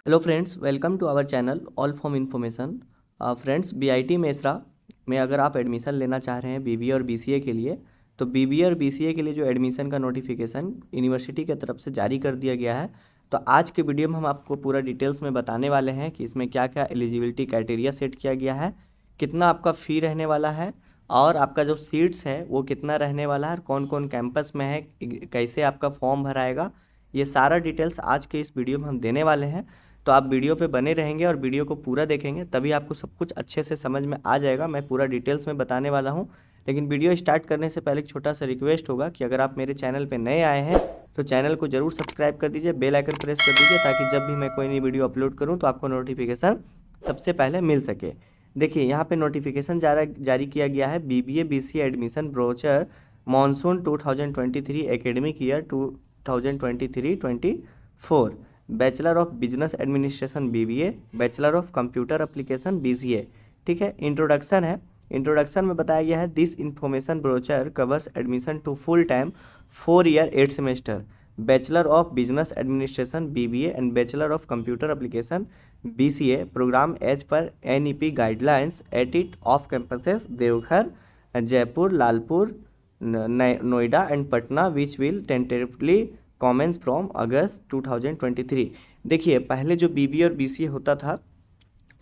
Hello friends, welcome to our channel all form information. Friends, BIT Mesra में अगर आप admission लेना चाह रहे हैं बीबीए और बीसीए के लिए, तो बीबीए और बीसीए के लिए जो एडमिशन का नोटिफिकेशन यूनिवर्सिटी की तरफ से जारी कर दिया गया है, तो आज के वीडियो में हम आपको पूरा डिटेल्स में बताने वाले हैं कि इसमें क्या क्या एलिजिबिलिटी क्राइटेरिया सेट किया गया है, कितना आपका फ़ी रहने वाला है और आपका जो सीट्स है वो कितना रहने वाला है और कौन कौन कैंपस में है, कैसे आपका फॉर्म भराएगा। ये सारा डिटेल्स आज के इस वीडियो में हम देने वाले हैं। तो आप वीडियो पे बने रहेंगे और वीडियो को पूरा देखेंगे, तभी आपको सब कुछ अच्छे से समझ में आ जाएगा। मैं पूरा डिटेल्स में बताने वाला हूँ, लेकिन वीडियो स्टार्ट करने से पहले एक छोटा सा रिक्वेस्ट होगा कि अगर आप मेरे चैनल पे नए आए हैं तो चैनल को जरूर सब्सक्राइब कर दीजिए, बेल आइकन प्रेस कर दीजिए, ताकि जब भी मैं कोई नई वीडियो अपलोड करूँ तो आपको नोटिफिकेशन सबसे पहले मिल सके। देखिए, यहाँ पे नोटिफिकेशन जारी किया गया है BBA BCA admission brochure monsoon 2023 academic year 2023-24, bachelor of business administration BBA, bachelor of computer application BCA. ठीक है, इंट्रोडक्शन है। इंट्रोडक्शन में बताया गया है this information brochure covers admission to full time 4 year 8 semester bachelor of business administration BBA and bachelor of computer application BCA programme as per NEP guidelines at it of campuses Deoghar, Jaipur, Lalpur, Noida and Patna which will tentatively commence from August 2023। देखिए, पहले जो BBA और BCA होता था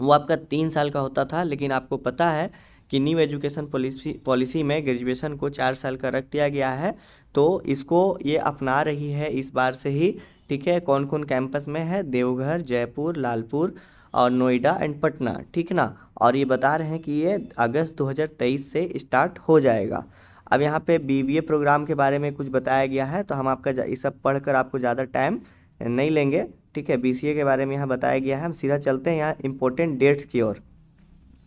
वो आपका 3 साल का होता था, लेकिन आपको पता है कि न्यू एजुकेशन पॉलिसी में ग्रेजुएशन को 4 साल का रख दिया गया है, तो इसको ये अपना रही है इस बार से ही। ठीक है, कौन कौन कैंपस में है? देवघर, जयपुर, लालपुर और नोएडा एंड पटना। ठीक ना, और ये बता रहे हैं कि ये अगस्त 2023 से स्टार्ट हो जाएगा। अब यहाँ पे बीबीए प्रोग्राम के बारे में कुछ बताया गया है, तो हम आपका ये सब पढ़कर आपको ज़्यादा टाइम नहीं लेंगे। ठीक है, बीसीए के बारे में यहाँ बताया गया है। हम सीधा चलते हैं यहाँ इम्पोर्टेंट डेट्स की ओर।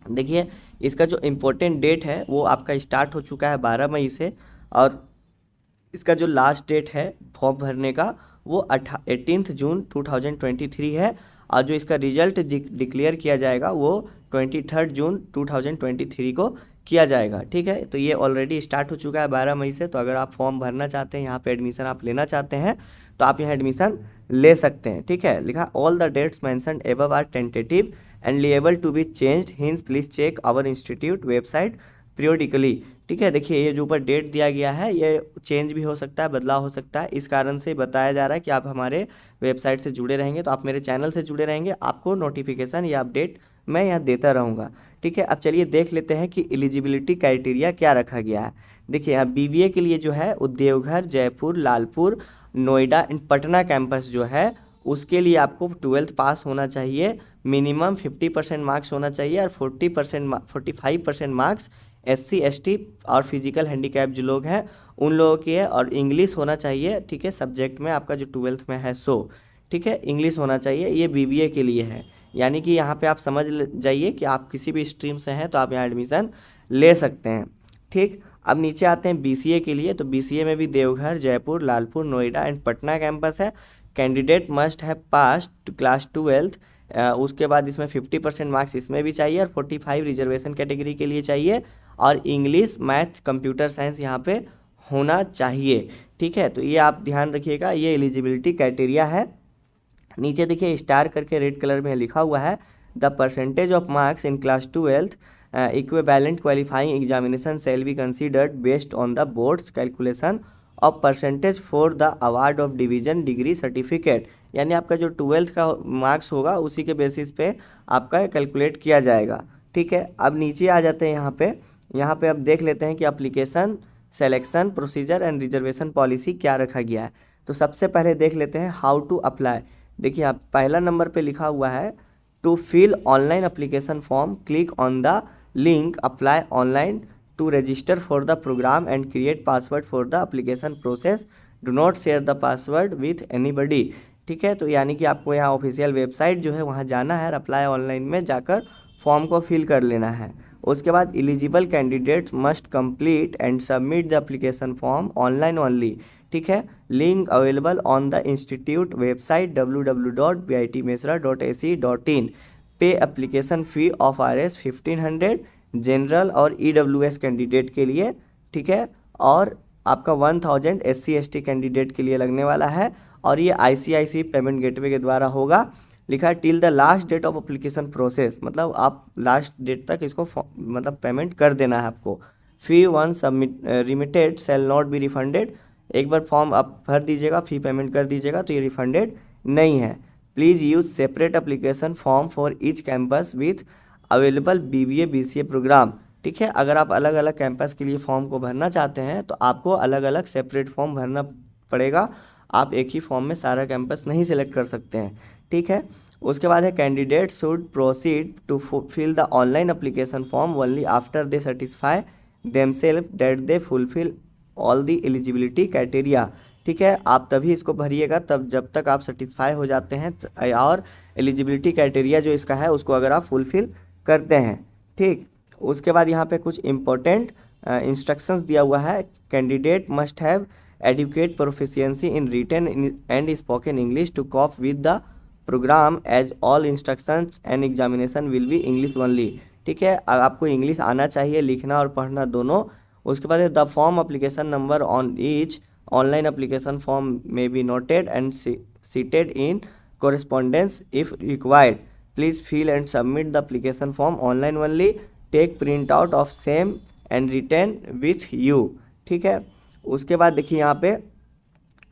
देखिए, इसका जो इम्पोर्टेंट डेट है वो आपका स्टार्ट हो चुका है 12 मई से, और इसका जो लास्ट डेट है फॉर्म भरने का वो 18 जून 2023 है, और जो इसका रिजल्ट डिक्लेयर किया जाएगा वो 23 जून 2023 को किया जाएगा। ठीक है, तो ये ऑलरेडी स्टार्ट हो चुका है 12 मई से। तो अगर आप फॉर्म भरना चाहते हैं, यहाँ पे एडमिशन आप लेना चाहते हैं, तो आप यहाँ एडमिशन ले सकते हैं। ठीक है, लिखा all the dates mentioned above are tentative and liable to be changed, hence please check our institute website periodically. ठीक है, देखिए ये जो ऊपर डेट दिया गया है ये चेंज भी हो सकता है, बदलाव हो सकता है। इस कारण से बताया जा रहा है कि आप हमारे वेबसाइट से जुड़े रहेंगे, तो आप मेरे चैनल से जुड़े रहेंगे, आपको नोटिफिकेशन या अपडेट मैं यहाँ देता रहूँगा। ठीक है, अब चलिए देख लेते हैं कि एलिजिबिलिटी क्राइटेरिया क्या रखा गया है। देखिए, यहाँ बीबीए के लिए जो है देवघर, जयपुर, लालपुर, नोएडा एंड पटना कैंपस जो है उसके लिए आपको 12th पास होना चाहिए, मिनिमम 50% मार्क्स होना चाहिए, और 45% मार्क्स SC ST और फिजिकल हैंडीकैप जो लोग हैं उन लोगों की है, और इंग्लिश होना चाहिए। ठीक है, सब्जेक्ट में आपका जो 12th में है ठीक है, इंग्लिश होना चाहिए। ये बीबीए के लिए है, यानी कि यहाँ पे आप समझ जाइए कि आप किसी भी स्ट्रीम से हैं तो आप यहाँ एडमिशन ले सकते हैं। ठीक, अब नीचे आते हैं बीसीए के लिए। तो बीसीए में भी देवघर, जयपुर, लालपुर, नोएडा एंड पटना कैंपस है। Candidate must have passed class 12th। उसके बाद इसमें 50% मार्क्स इसमें भी चाहिए, और 45 रिजर्वेशन कैटेगरी के लिए चाहिए, और इंग्लिश, मैथ, कंप्यूटर साइंस यहाँ पे होना चाहिए। ठीक है, तो ये आप ध्यान रखिएगा, ये एलिजिबिलिटी क्राइटेरिया है। नीचे देखिए स्टार करके रेड कलर में लिखा हुआ है the percentage of marks in class 12th equivalent qualifying examination shall be considered based on the boards calculation of percentage for the award of division degree certificate. यानी आपका जो 12th का marks होगा उसी के बेसिस पे आपका कैलकुलेट किया जाएगा। ठीक है, अब नीचे आ जाते हैं यहाँ पे अब देख लेते हैं कि application selection procedure and reservation policy क्या रखा गया है। तो सबसे पहले देख लेते हैं हाउ टू अप्लाई। देखिए, आप पहला नंबर पे लिखा हुआ है to fill online application form, click on the link apply online to register for the programme and create password for the application process, do not share the password with anybody. ठीक है, तो यानी कि आपको यहाँ ऑफिशियल वेबसाइट जो है वहाँ जाना है, अप्लाई ऑनलाइन में जाकर फॉर्म को फिल कर लेना है। उसके बाद eligible candidates must complete and submit the application form online only. ठीक है, link available on the institute website www.bitmesra.ac.in। पे application fee of RS 1500 general और EWS कैंडिडेट के लिए। ठीक है, और आपका 1000 SC ST कैंडिडेट के लिए लगने वाला है, और ये ICICI पेमेंट गेटवे के द्वारा होगा। लिखा है till the last date of application process, मतलब आप लास्ट डेट तक इसको मतलब पेमेंट कर देना है आपको। Fee once submit remitted shall not be refunded, एक बार फॉर्म आप भर दीजिएगा, फी पेमेंट कर दीजिएगा तो ये रिफंडेड नहीं है। Please use separate application form for each campus with available BBA BCA programme. ठीक है, अगर आप अलग अलग कैंपस के लिए फॉर्म को भरना चाहते हैं तो आपको अलग अलग सेपरेट फॉर्म भरना पड़ेगा, आप एक ही फॉर्म में सारा कैंपस नहीं सिलेक्ट कर सकते हैं। ठीक है, उसके बाद है candidate should proceed to fill the online application form only after they satisfy themselves that they fulfil all the eligibility criteria. ठीक है, आप तभी इसको भरिएगा तब जब तक आप सेटिस्फाई हो जाते हैं और एलिजिबिलिटी क्राइटेरिया जो इसका है उसको अगर आप फुलफिल करते हैं। ठीक, उसके बाद यहाँ पे कुछ इंपॉर्टेंट इंस्ट्रक्शंस दिया हुआ है। Candidate must have adequate proficiency in written and spoken English to cope with the programme as all instructions and examination will be English only. ठीक है, आपको इंग्लिश आना चाहिए, लिखना और पढ़ना दोनों। उसके बाद the form application number on each online application form में be noted and cited in correspondence if required. Please fill and submit the application form online only. Take print out of same and return with you. ठीक है, उसके बाद देखिए यहाँ पे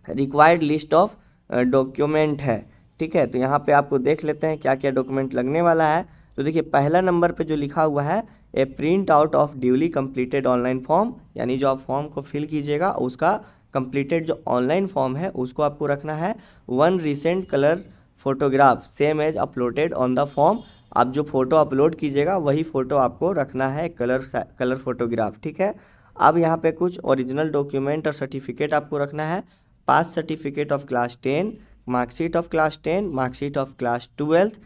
required list of document है। ठीक है, तो यहाँ पे आपको देख लेते हैं क्या क्या डॉक्यूमेंट लगने वाला है। तो देखिए पहला नंबर पे जो लिखा हुआ है a printout of duly completed online form, यानी जो आप फॉर्म को फिल कीजिएगा उसका कंप्लीटेड जो ऑनलाइन फॉर्म है उसको आपको रखना है। One recent colour photograph same as uploaded on the form, आप जो फ़ोटो अपलोड कीजिएगा वही फ़ोटो आपको रखना है, कलर फोटोग्राफ। ठीक है, अब यहाँ पे कुछ ओरिजिनल डॉक्यूमेंट और सर्टिफिकेट आपको रखना है। Pass certificate of class 10, marksheet of class 10, marksheet of class 12,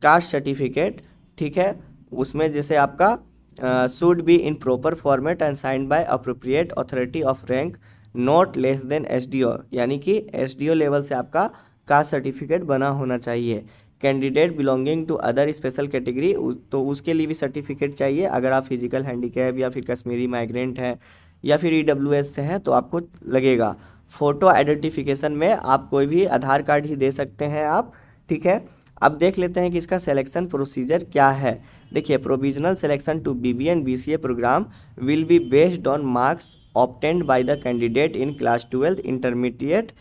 caste certificate. ठीक है, उसमें जैसे आपका should be in proper format and signed by appropriate authority of rank not less than SDO, यानी कि SDO लेवल से आपका कास्ट सर्टिफिकेट बना होना चाहिए। Candidate belonging to other special category, तो उसके लिए भी सर्टिफिकेट चाहिए। अगर आप फिजिकल हैंडीकैप या फिर कश्मीरी माइग्रेंट हैं या फिर EWS से हैं तो आपको लगेगा। फ़ोटो आइडेंटिफिकेशन में आप कोई भी आधार कार्ड ही दे सकते हैं आप। ठीक है, अब देख लेते हैं कि इसका सिलेक्शन प्रोसीजर क्या है। देखिए provisional selection to BBA and BCA programme will be based on marks obtained by the candidate in class 12 intermediate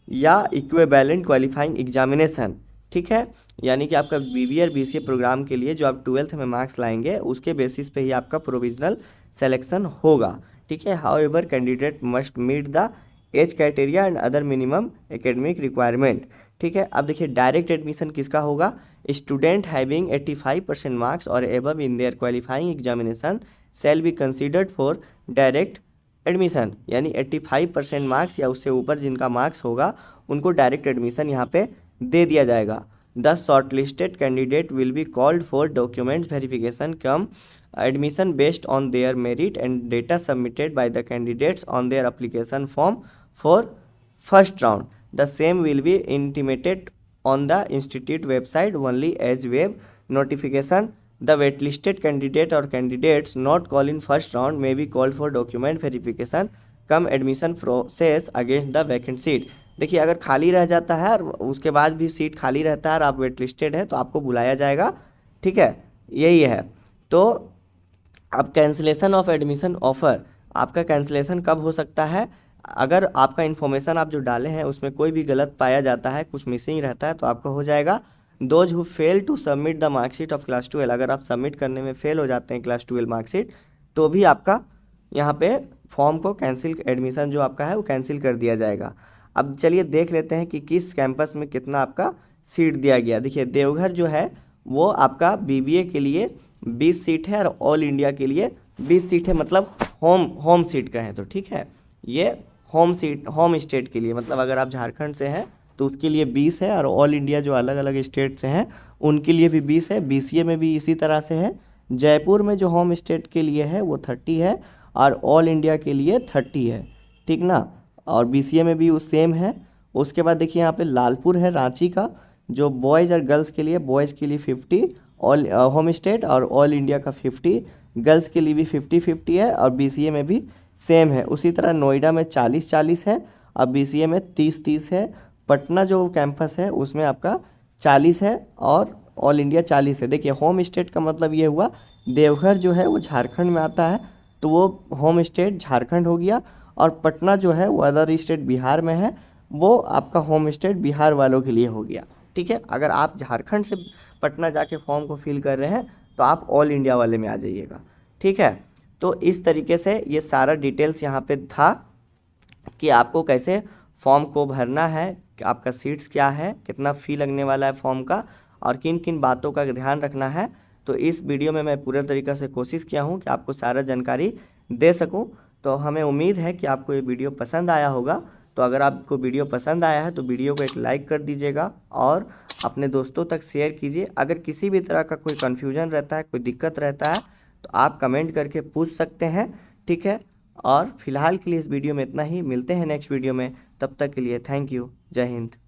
या इक्विवेलेंट क्वालिफाइंग एग्जामिनेशन। ठीक है, यानी कि आपका BBA और BCA प्रोग्राम के लिए जो आप 12th में मार्क्स लाएंगे उसके बेसिस पे ही आपका प्रोविजनल सिलेक्शन होगा। ठीक है, however candidate must meet the age criteria and other minimum academic requirement. ठीक है, अब देखिए डायरेक्ट एडमिशन किसका होगा। स्टूडेंट हैविंग 85% मार्क्स और above in their qualifying examination shall be considered for direct admission, यानी 85% मार्क्स या उससे ऊपर जिनका मार्क्स होगा उनको डायरेक्ट एडमिशन यहाँ पे दे दिया जाएगा। The shortlisted candidate will be called for documents verification come admission based on their merit and data submitted by the candidates on their application form for first round. The same will be intimated on the institute website only as web notification. The waitlisted candidate or candidates not called in first round may be called for document verification come admission process against the vacant seat. देखिए अगर खाली रह जाता है और उसके बाद भी सीट खाली रहता है और आप वेटलिस्टेड है तो आपको बुलाया जाएगा। ठीक है, यही है। तो अब कैंसिलेशन ऑफ एडमिशन ऑफर, आपका कैंसिलेशन कब हो सकता है। अगर आपका इन्फॉर्मेशन आप जो डाले हैं उसमें कोई भी गलत पाया जाता है, कुछ मिसिंग रहता है तो आपका हो जाएगा। Those who fail to submit the marksheet of class 12, अगर आप सबमिट करने में फेल हो जाते हैं क्लास 12 मार्कशीट तो भी आपका यहाँ पे फॉर्म को कैंसिल, एडमिशन जो आपका है वो कैंसिल कर दिया जाएगा। अब चलिए देख लेते हैं कि किस कैंपस में कितना आपका सीट दिया गया। देखिए देवघर जो है वो आपका BBA के लिए 20 सीट है और ऑल इंडिया के लिए 20 सीट है, मतलब होम सीट का है। तो ठीक है, ये होम स्टेट के लिए, मतलब अगर आप झारखंड से हैं तो उसके लिए 20 है और ऑल इंडिया जो अलग अलग स्टेट से हैं उनके लिए भी 20 है। BCA में भी इसी तरह से है। जयपुर में जो होम स्टेट के लिए है वो 30 है और ऑल इंडिया के लिए 30 है। ठीक ना, और BCA में भी वो सेम है। उसके बाद देखिए यहाँ पे लालपुर है रांची का, जो बॉयज़ और गर्ल्स के लिए, बॉयज़ के लिए 50 ऑल होम स्टेट और ऑल इंडिया का 50, गर्ल्स के लिए भी 50-50 है और BCA में भी सेम है। उसी तरह नोएडा में 40-40 है और BCA में 30-30 है। पटना जो कैंपस है उसमें आपका 40 है और ऑल इंडिया 40 है। देखिए होम स्टेट का मतलब ये हुआ देवघर जो है वो झारखंड में आता है, तो वो होम स्टेट झारखंड हो गया। और पटना जो है वो अदर स्टेट बिहार में है, वो आपका होम स्टेट बिहार वालों के लिए हो गया। ठीक है, अगर आप झारखंड से पटना जाके फॉर्म को फिल कर रहे हैं तो आप ऑल इंडिया वाले में आ जाइएगा। ठीक है, तो इस तरीके से ये सारा डिटेल्स यहाँ पे था कि आपको कैसे फॉर्म को भरना है, कि आपका सीट्स क्या है, कितना फ़ी लगने वाला है फॉर्म का, और किन किन बातों का ध्यान रखना है। तो इस वीडियो में मैं पूरे तरीक़े से कोशिश किया हूँ कि आपको सारा जानकारी दे सकूँ। तो हमें उम्मीद है कि आपको ये वीडियो पसंद आया होगा। तो अगर आपको वीडियो पसंद आया है तो वीडियो को एक लाइक कर दीजिएगा और अपने दोस्तों तक शेयर कीजिए। अगर किसी भी तरह का कोई कन्फ्यूजन रहता है, कोई दिक्कत रहता है, तो आप कमेंट करके पूछ सकते हैं। ठीक है, और फिलहाल के लिए इस वीडियो में इतना ही। मिलते हैं नेक्स्ट वीडियो में, तब तक के लिए थैंक यू। जय हिंद।